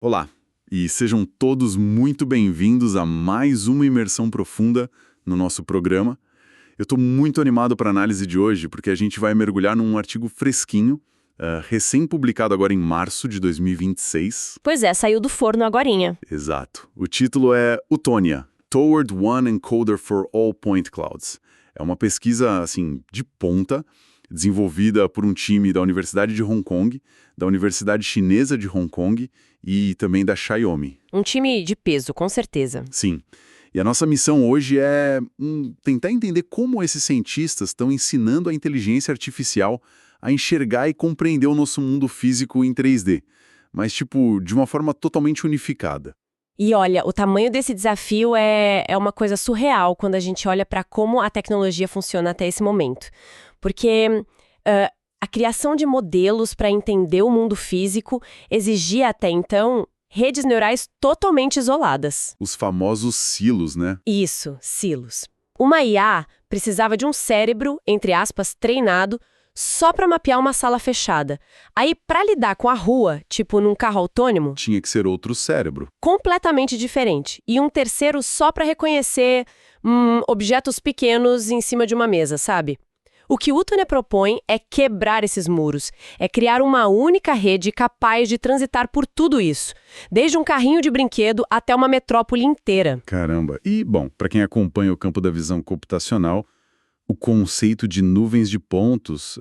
Olá, e sejam todos muito bem-vindos a mais uma imersão profunda no nosso programa. Eu estou muito animado para a análise de hoje, porque a gente vai mergulhar num artigo fresquinho, recém-publicado agora em março de 2026. Pois é, saiu do forno agorinha. Exato. O título é Utonia, Toward One Encoder for All Point Clouds. É uma pesquisa, assim, de ponta, desenvolvida por um time da Universidade de Hong Kong, da Universidade Chinesa de Hong Kong e também da Xiaomi. Um time de peso, com certeza. Sim. E a nossa missão hoje é tentar entender como esses cientistas estão ensinando a inteligência artificial a enxergar e compreender o nosso mundo físico em 3D, mas, de uma forma totalmente unificada. E olha, o tamanho desse desafio é uma coisa surreal quando a gente olha para como a tecnologia funciona até esse momento. Porque a criação de modelos para entender o mundo físico exigia até então redes neurais totalmente isoladas. Os famosos silos, né? Isso, silos. Uma IA precisava de um cérebro, entre aspas, treinado, só para mapear uma sala fechada. Aí, para lidar com a rua, tipo num carro autônomo, Tinha que ser outro cérebro. completamente diferente. E um terceiro só para reconhecer objetos pequenos em cima de uma mesa, sabe? O que o Utonia propõe é quebrar esses muros, é criar uma única rede capaz de transitar por tudo isso, desde um carrinho de brinquedo até uma metrópole inteira. Caramba. E, bom, para quem acompanha o campo da visão computacional, o conceito de nuvens de pontos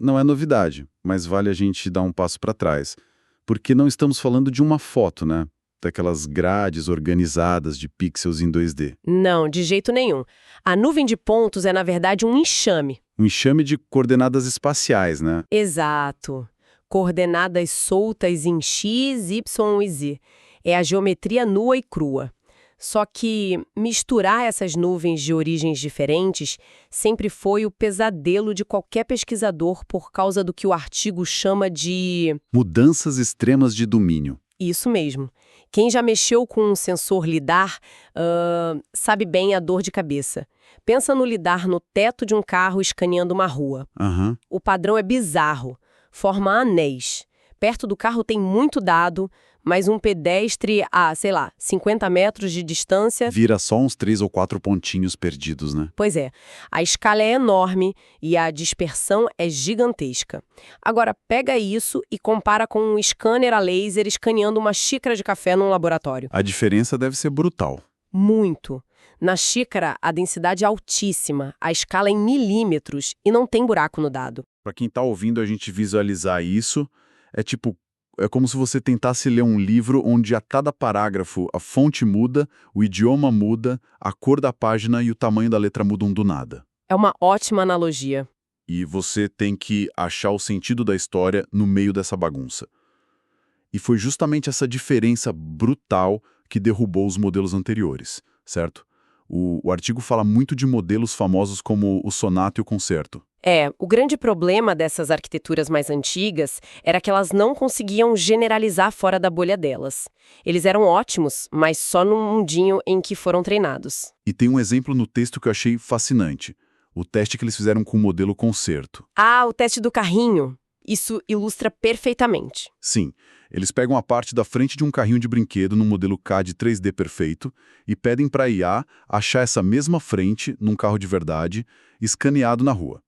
não é novidade, mas vale a gente dar um passo para trás. Porque não estamos falando de uma foto, né? Daquelas grades organizadas de pixels em 2D. Não, de jeito nenhum. A nuvem de pontos é, na verdade, um enxame. Um enxame de coordenadas espaciais, né? Exato. Coordenadas soltas em X, Y e Z. É a geometria nua e crua. Só que misturar essas nuvens de origens diferentes sempre foi o pesadelo de qualquer pesquisador por causa do que o artigo chama de... Mudanças extremas de domínio. Isso mesmo. Quem já mexeu com um sensor lidar sabe bem a dor de cabeça. Pensa no lidar no teto de um carro escaneando uma rua. Aham. O padrão é bizarro. Forma anéis. Perto do carro tem muito dado, mas um pedestre a, 50 metros de distância... Vira só uns 3 ou 4 pontinhos perdidos, né? Pois é, a escala é enorme e a dispersão é gigantesca. Agora, pega isso e compara com um scanner a laser escaneando uma xícara de café num laboratório. A diferença deve ser brutal. Muito. Na xícara, a densidade é altíssima, a escala é em milímetros e não tem buraco no dado. Para quem está ouvindo a gente visualizar isso, é como se você tentasse ler um livro onde a cada parágrafo a fonte muda, o idioma muda, a cor da página e o tamanho da letra mudam do nada. É uma ótima analogia. E você tem que achar o sentido da história no meio dessa bagunça. E foi justamente essa diferença brutal que derrubou os modelos anteriores, certo? O artigo fala muito de modelos famosos como o Sonato e o Concerto. O grande problema dessas arquiteturas mais antigas era que elas não conseguiam generalizar fora da bolha delas. Eles eram ótimos, mas só no mundinho em que foram treinados. E tem um exemplo no texto que eu achei fascinante. O teste que eles fizeram com o modelo Concerto. Ah, o teste do carrinho. Isso ilustra perfeitamente. Sim, eles pegam a parte da frente de um carrinho de brinquedo no modelo CAD 3D perfeito e pedem para a IA achar essa mesma frente num carro de verdade, escaneado na rua.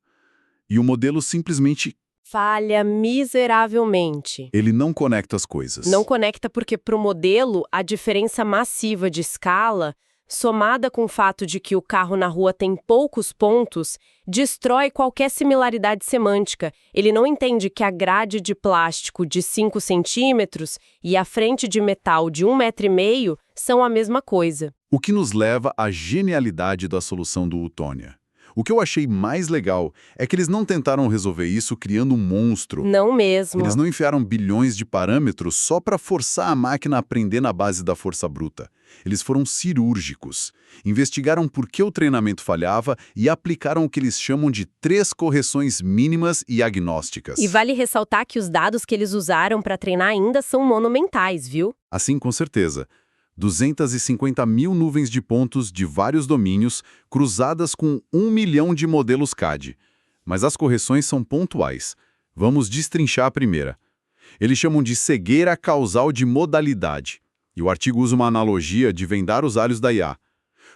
E o modelo simplesmente... Falha miseravelmente. Ele não conecta as coisas. Não conecta porque, para o modelo, a diferença massiva de escala, somada com o fato de que o carro na rua tem poucos pontos, destrói qualquer similaridade semântica. Ele não entende que a grade de plástico de 5 centímetros e a frente de metal de 1,5 metro são a mesma coisa. O que nos leva à genialidade da solução do Utonia. O que eu achei mais legal é que eles não tentaram resolver isso criando um monstro. Não mesmo. Eles não enfiaram bilhões de parâmetros só para forçar a máquina a aprender na base da força bruta. Eles foram cirúrgicos. Investigaram por que o treinamento falhava e aplicaram o que eles chamam de 3 correções mínimas e agnósticas. E vale ressaltar que os dados que eles usaram para treinar ainda são monumentais, viu? Assim, com certeza. 250 mil nuvens de pontos de vários domínios, cruzadas com 1 milhão de modelos CAD. Mas as correções são pontuais. Vamos destrinchar a primeira. Eles chamam de cegueira causal de modalidade. E o artigo usa uma analogia de vendar os olhos da IA.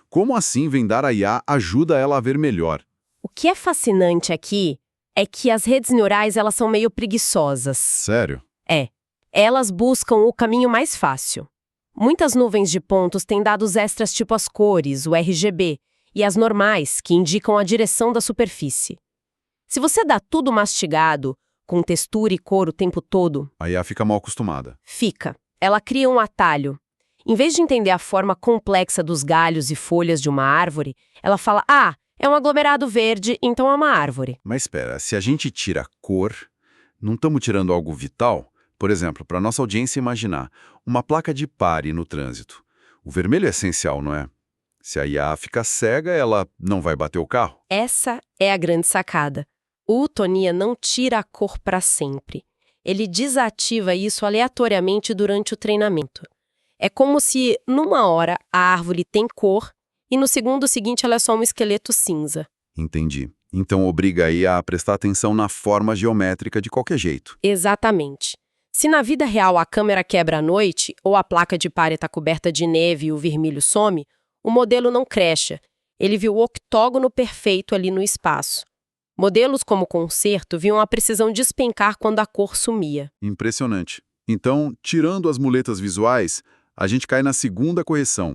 Como assim vendar a IA ajuda ela a ver melhor? O que é fascinante aqui é que as redes neurais elas são meio preguiçosas. Sério? Elas buscam o caminho mais fácil. Muitas nuvens de pontos têm dados extras tipo as cores, o RGB, e as normais, que indicam a direção da superfície. Se você dá tudo mastigado, com textura e cor o tempo todo, A IA fica mal acostumada. fica. Ela cria um atalho. Em vez de entender a forma complexa dos galhos e folhas de uma árvore, ela fala, é um aglomerado verde, então é uma árvore. Mas espera, se a gente tira a cor, não estamos tirando algo vital? Por exemplo, para nossa audiência imaginar, uma placa de pare no trânsito. O vermelho é essencial, não é? Se a IA fica cega, ela não vai bater o carro? Essa é a grande sacada. O Tonia não tira a cor para sempre. Ele desativa isso aleatoriamente durante o treinamento. É como se, numa hora, a árvore tem cor e no segundo seguinte ela é só um esqueleto cinza. Entendi. Então obriga a IA a prestar atenção na forma geométrica de qualquer jeito. Exatamente. Se na vida real a câmera quebra à noite ou a placa de pare está coberta de neve e o vermelho some, o modelo não crecha. Ele viu o octógono perfeito ali no espaço. Modelos como o Concerto viam a precisão despencar quando a cor sumia. Impressionante. Então, tirando as muletas visuais, a gente cai na segunda correção,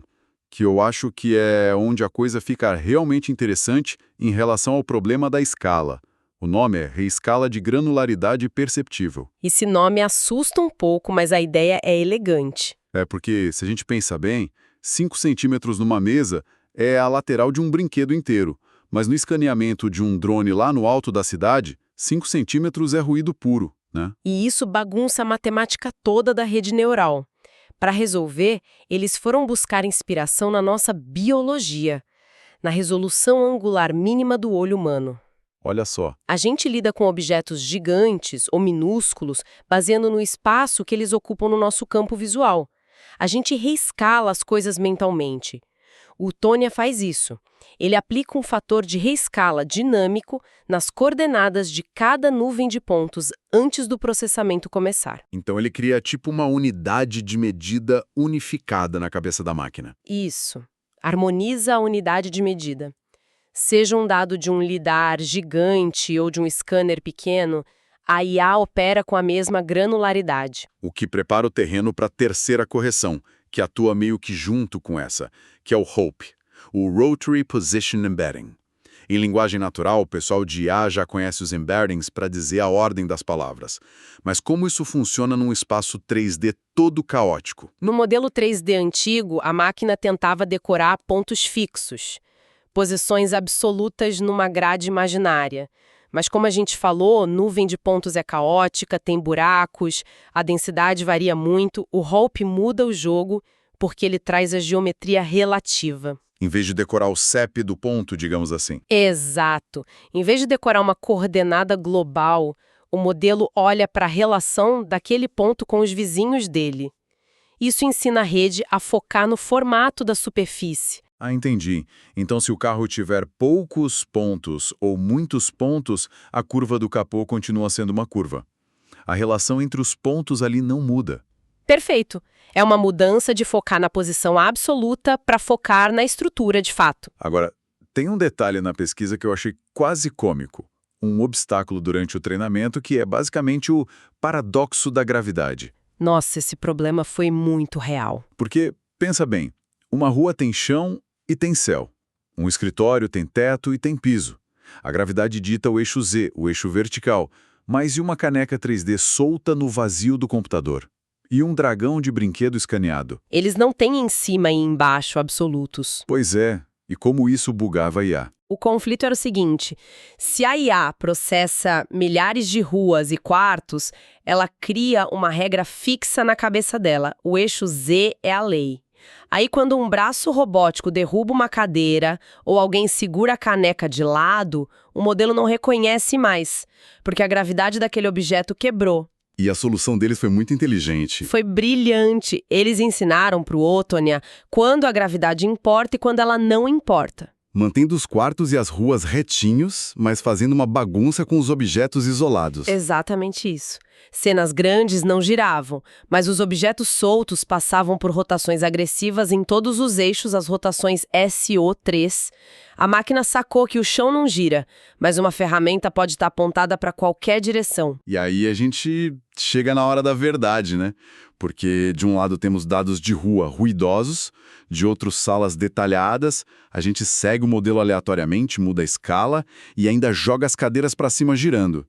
que eu acho que é onde a coisa fica realmente interessante em relação ao problema da escala. O nome é reescala de granularidade perceptível. Esse nome assusta um pouco, mas a ideia é elegante. É porque, se a gente pensa bem, 5 centímetros numa mesa é a lateral de um brinquedo inteiro. Mas no escaneamento de um drone lá no alto da cidade, 5 centímetros é ruído puro, né? E isso bagunça a matemática toda da rede neural. Para resolver, eles foram buscar inspiração na nossa biologia, na resolução angular mínima do olho humano. Olha só. A gente lida com objetos gigantes ou minúsculos baseando no espaço que eles ocupam no nosso campo visual. A gente reescala as coisas mentalmente. O Tonia faz isso. Ele aplica um fator de reescala dinâmico nas coordenadas de cada nuvem de pontos antes do processamento começar. Então ele cria tipo uma unidade de medida unificada na cabeça da máquina. Isso. Harmoniza a unidade de medida. Seja um dado de um lidar gigante ou de um scanner pequeno, a IA opera com a mesma granularidade. O que prepara o terreno para a terceira correção, que atua meio que junto com essa, que é o HOPE, o Rotary Position Embedding. Em linguagem natural, o pessoal de IA já conhece os embeddings para dizer a ordem das palavras. Mas como isso funciona num espaço 3D todo caótico? No modelo 3D antigo, a máquina tentava decorar pontos fixos, posições absolutas numa grade imaginária. Mas como a gente falou, nuvem de pontos é caótica, tem buracos, a densidade varia muito, o HOPE muda o jogo porque ele traz a geometria relativa. Em vez de decorar o CEP do ponto, digamos assim. Exato. Em vez de decorar uma coordenada global, o modelo olha para a relação daquele ponto com os vizinhos dele. Isso ensina a rede a focar no formato da superfície. Ah, entendi. Então, se o carro tiver poucos pontos ou muitos pontos, a curva do capô continua sendo uma curva. A relação entre os pontos ali não muda. Perfeito. É uma mudança de focar na posição absoluta para focar na estrutura de fato. Agora, tem um detalhe na pesquisa que eu achei quase cômico. Um obstáculo durante o treinamento que é basicamente o paradoxo da gravidade. Nossa, esse problema foi muito real. Porque, pensa bem, uma rua tem chão e tem céu. Um escritório tem teto e tem piso. A gravidade dita o eixo Z, o eixo vertical. Mas e uma caneca 3D solta no vazio do computador? E um dragão de brinquedo escaneado? Eles não têm em cima e embaixo absolutos. Pois é, e como isso bugava a IA? O conflito era o seguinte: se a IA processa milhares de ruas e quartos, ela cria uma regra fixa na cabeça dela. O eixo Z é a lei. Aí, quando um braço robótico derruba uma cadeira ou alguém segura a caneca de lado, o modelo não reconhece mais, porque a gravidade daquele objeto quebrou. E a solução deles foi muito inteligente. Foi brilhante. Eles ensinaram para o Otonia quando a gravidade importa e quando ela não importa. Mantendo os quartos e as ruas retinhos, mas fazendo uma bagunça com os objetos isolados. Exatamente isso. Cenas grandes não giravam, mas os objetos soltos passavam por rotações agressivas em todos os eixos, as rotações SO3. A máquina sacou que o chão não gira, mas uma ferramenta pode estar apontada para qualquer direção. E aí a gente chega na hora da verdade, né? Porque de um lado temos dados de rua ruidosos, de outro salas detalhadas, a gente segue o modelo aleatoriamente, muda a escala e ainda joga as cadeiras para cima girando.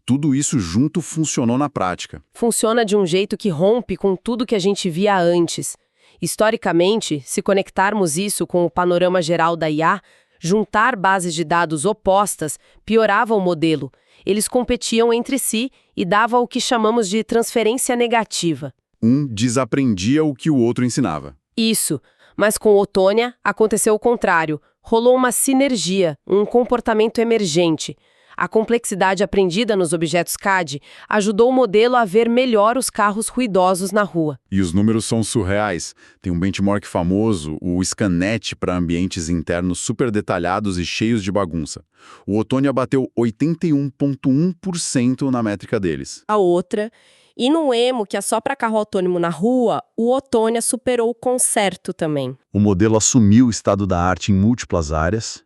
Tudo isso junto funcionou na prática. Funciona de um jeito que rompe com tudo que a gente via antes. Historicamente, se conectarmos isso com o panorama geral da IA, juntar bases de dados opostas piorava o modelo. Eles competiam entre si e dava o que chamamos de transferência negativa. Um desaprendia o que o outro ensinava. Isso, mas com Otônia aconteceu o contrário. Rolou uma sinergia, um comportamento emergente. A complexidade aprendida nos objetos CAD ajudou o modelo a ver melhor os carros ruidosos na rua. E os números são surreais. Tem um benchmark famoso, o Scanet, para ambientes internos super detalhados e cheios de bagunça. O Otônia bateu 81,1% na métrica deles. A outra, e no Emo, que é só para carro autônomo na rua, o Otônia superou o Concerto também. O modelo assumiu o estado da arte em múltiplas áreas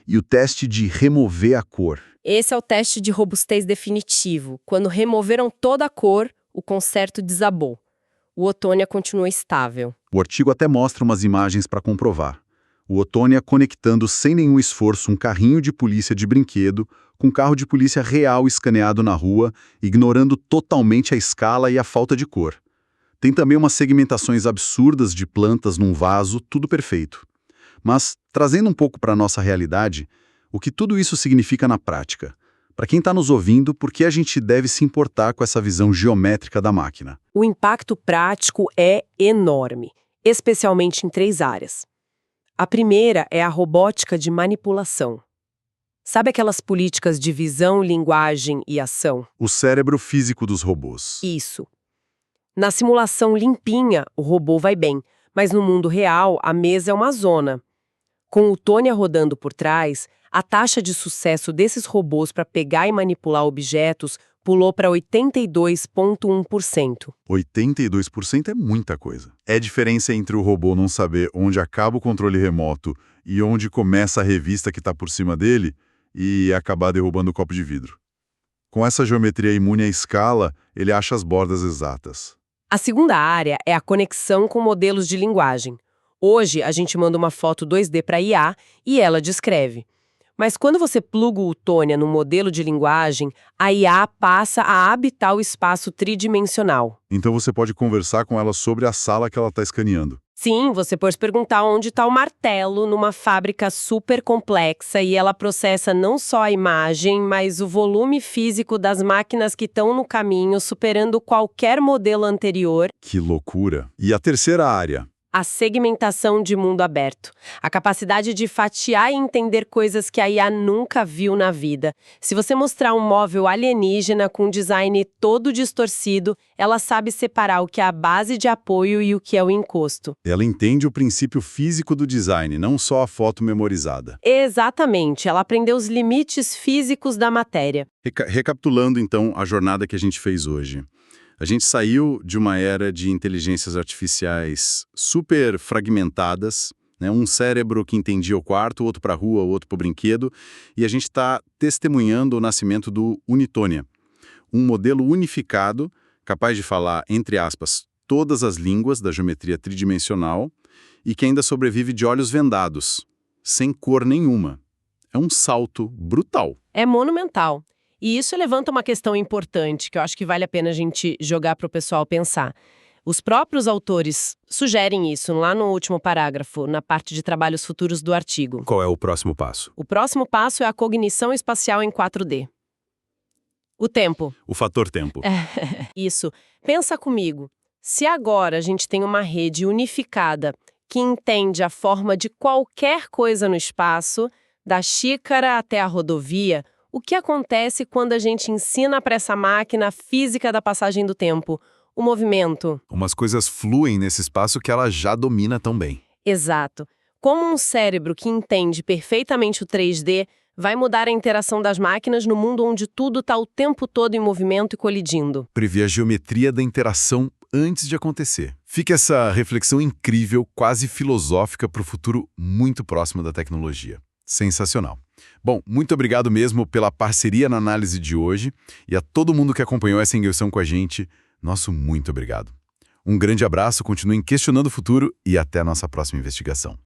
e o teste de remover a cor. Esse é o teste de robustez definitivo. Quando removeram toda a cor, o Concerto desabou. O Otônia continuou estável. O artigo até mostra umas imagens para comprovar. O Otônia conectando sem nenhum esforço um carrinho de polícia de brinquedo com um carro de polícia real escaneado na rua, ignorando totalmente a escala e a falta de cor. Tem também umas segmentações absurdas de plantas num vaso, tudo perfeito. Mas, trazendo um pouco para a nossa realidade, o que tudo isso significa na prática? Para quem está nos ouvindo, por que a gente deve se importar com essa visão geométrica da máquina? O impacto prático é enorme, especialmente em 3 áreas. A primeira é a robótica de manipulação. Sabe aquelas políticas de visão, linguagem e ação? O cérebro físico dos robôs. Isso. Na simulação limpinha, o robô vai bem, mas no mundo real, a mesa é uma zona. Com o Tônia rodando por trás, a taxa de sucesso desses robôs para pegar e manipular objetos pulou para 82,1%. 82% é muita coisa. É a diferença entre o robô não saber onde acaba o controle remoto e onde começa a revista que está por cima dele e acabar derrubando o copo de vidro. Com essa geometria imune à escala, ele acha as bordas exatas. A segunda área é a conexão com modelos de linguagem. Hoje, a gente manda uma foto 2D para a IA e ela descreve. Mas quando você pluga o Tônia no modelo de linguagem, a IA passa a habitar o espaço tridimensional. Então você pode conversar com ela sobre a sala que ela está escaneando. Sim, você pode perguntar onde está o martelo numa fábrica super complexa e ela processa não só a imagem, mas o volume físico das máquinas que estão no caminho, superando qualquer modelo anterior. Que loucura! E a terceira área? A segmentação de mundo aberto. A capacidade de fatiar e entender coisas que a IA nunca viu na vida. Se você mostrar um móvel alienígena com design todo distorcido, ela sabe separar o que é a base de apoio e o que é o encosto. Ela entende o princípio físico do design, não só a foto memorizada. Exatamente, ela aprendeu os limites físicos da matéria. Recapitulando, então, a jornada que a gente fez hoje. A gente saiu de uma era de inteligências artificiais super fragmentadas, né? Um cérebro que entendia o quarto, outro para a rua, outro para o brinquedo, e a gente está testemunhando o nascimento do Unitônia, um modelo unificado, capaz de falar, entre aspas, todas as línguas da geometria tridimensional e que ainda sobrevive de olhos vendados, sem cor nenhuma. É um salto brutal. É monumental. E isso levanta uma questão importante que eu acho que vale a pena a gente jogar para o pessoal pensar. Os próprios autores sugerem isso lá no último parágrafo, na parte de trabalhos futuros do artigo. Qual é o próximo passo? O próximo passo é a cognição espacial em 4D. O tempo. O fator tempo. Isso. Pensa comigo. Se agora a gente tem uma rede unificada que entende a forma de qualquer coisa no espaço, da xícara até a rodovia, o que acontece quando a gente ensina para essa máquina a física da passagem do tempo, o movimento? Umas coisas fluem nesse espaço que ela já domina tão bem. Exato. Como um cérebro que entende perfeitamente o 3D Vai mudar a interação das máquinas no mundo onde tudo está o tempo todo em movimento e colidindo. Prever a geometria da interação antes de acontecer. Fica essa reflexão incrível, quase filosófica para o futuro muito próximo da tecnologia. Sensacional. Bom, muito obrigado mesmo pela parceria na análise de hoje e a todo mundo que acompanhou essa imersão com a gente, nosso muito obrigado. Um grande abraço, continuem questionando o futuro e até a nossa próxima investigação.